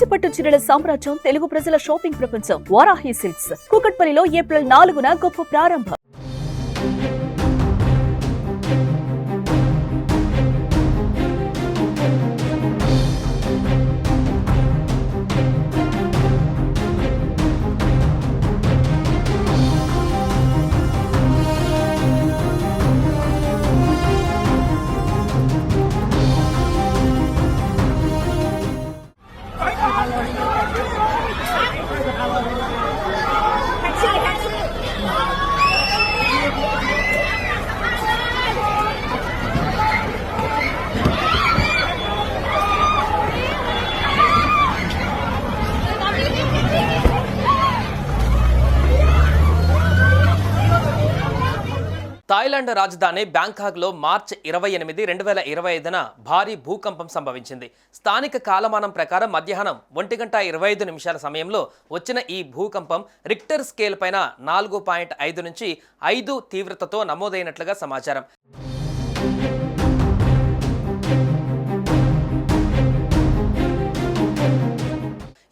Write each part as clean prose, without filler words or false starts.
కంచిపట్టు చీరల సామ్రాజ్యం తెలుగు ప్రజల షాపింగ్ ప్రపంచం వారాహి సిల్క్స్ కూకట్పల్లిలో ఏప్రిల్ 4న గొప్ప ప్రారంభం. థాయిలాండ్ రాజధాని బ్యాంకాక్లో మార్చి 28, 2025న భారీ భూకంపం సంభవించింది. స్థానిక కాలమానం ప్రకారం మధ్యాహ్నం 1:25 సమయంలో వచ్చిన ఈ భూకంపం రిక్టర్ స్కేల్ పైన 4.5 నుంచి 5 తీవ్రతతో నమోదైనట్లుగా సమాచారం.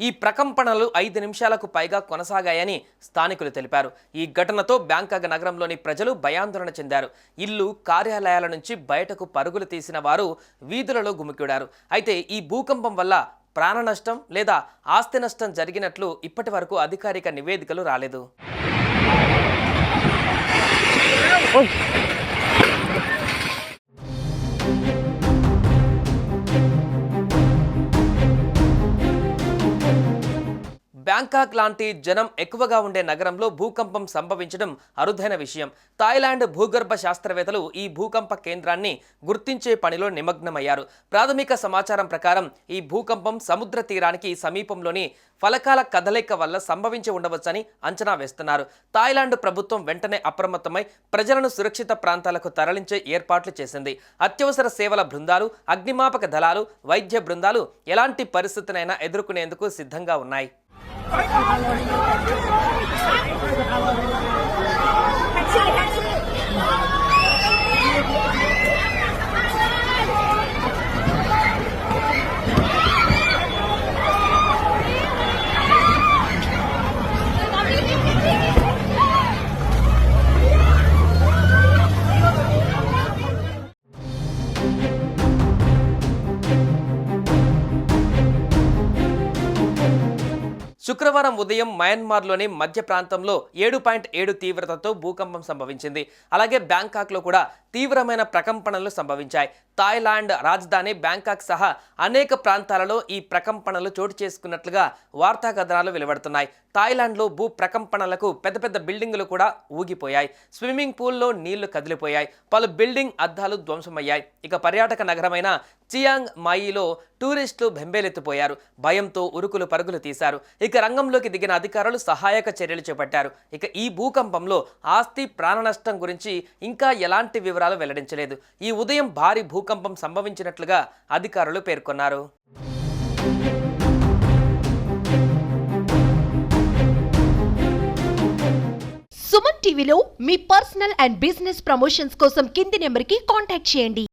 ఈ ప్రకంపనలు 5 నిమిషాలకు పైగా కొనసాగాయని స్థానికులు తెలిపారు. ఈ ఘటనతో బ్యాంకాక్ నగరంలోని ప్రజలు భయాందోళన చెందారు. ఇల్లు, కార్యాలయాల నుంచి బయటకు పరుగులు తీసిన వారు వీధులలో గుమికూడారు. అయితే ఈ భూకంపం వల్ల ప్రాణ నష్టం లేదా ఆస్తి నష్టం జరిగినట్లు ఇప్పటి వరకు అధికారిక నివేదికలు రాలేదు. బ్యాంకాక్ లాంటి జనం ఎక్కువగా ఉండే నగరంలో భూకంపం సంభవించడం అరుదైన విషయం. థాయిలాండ్ భూగర్భ శాస్త్రవేత్తలు ఈ భూకంప కేంద్రాన్ని గుర్తించే పనిలో నిమగ్నమయ్యారు. ప్రాథమిక సమాచారం ప్రకారం ఈ భూకంపం సముద్ర తీరానికి సమీపంలోని ఫలకాల కదలిక వల్ల సంభవించి ఉండవచ్చని అంచనా వేస్తున్నారు. థాయిలాండ్ ప్రభుత్వం వెంటనే అప్రమత్తమై ప్రజలను సురక్షిత ప్రాంతాలకు తరలించే ఏర్పాట్లు చేసింది. అత్యవసర సేవల బృందాలు, అగ్నిమాపక దళాలు, వైద్య బృందాలు ఎలాంటి పరిస్థితినైనా ఎదుర్కొనేందుకు సిద్ధంగా ఉన్నాయి. శుక్రవారం ఉదయం మయన్మార్లోని మధ్య ప్రాంతంలో 7.7 తీవ్రతతో భూకంపం సంభవించింది. అలాగే బ్యాంకాక్లో కూడా తీవ్రమైన ప్రకంపనలు సంభవించాయి. థాయిలాండ్ రాజధాని బ్యాంకాక్ సహా అనేక ప్రాంతాలలో ఈ ప్రకంపనలు చోటు చేసుకున్నట్లుగా వార్తా కథనాలు వెలువడుతున్నాయి. థాయిలాండ్లో భూ ప్రకంపనలకు పెద్ద పెద్ద బిల్డింగులు కూడా ఊగిపోయాయి. స్విమ్మింగ్ పూల్లో నీళ్లు కదిలిపోయాయి. పలు బిల్డింగ్ అద్దాలు ధ్వంసమయ్యాయి. ఇక పర్యాటక నగరమైన చియాంగ్ మాయిలో టూరిస్టులు బెంబేలెత్తిపోయారు. భయంతో ఉరుకులు పరుగులు తీశారు. ఇక రంగంలోకి దిగిన అధికారులు సహాయక చర్యలు చేపట్టారు. ఇక ఈ భూకంపంలో ఆస్తి, ప్రాణ నష్టం గురించి ఇంకా ఎలాంటి వివరాలు వెల్లడించలేదు. ఈ ఉదయం భారీ భూకంపం సంభవించినట్లుగా అధికారులు పేర్కొన్నారు. సుమన్ టీవీలో మీ పర్సనల్ అండ్ బిజినెస్ ప్రమోషన్స్ కోసం కింది నెంబర్కి కాంటాక్ట్ చేయండి.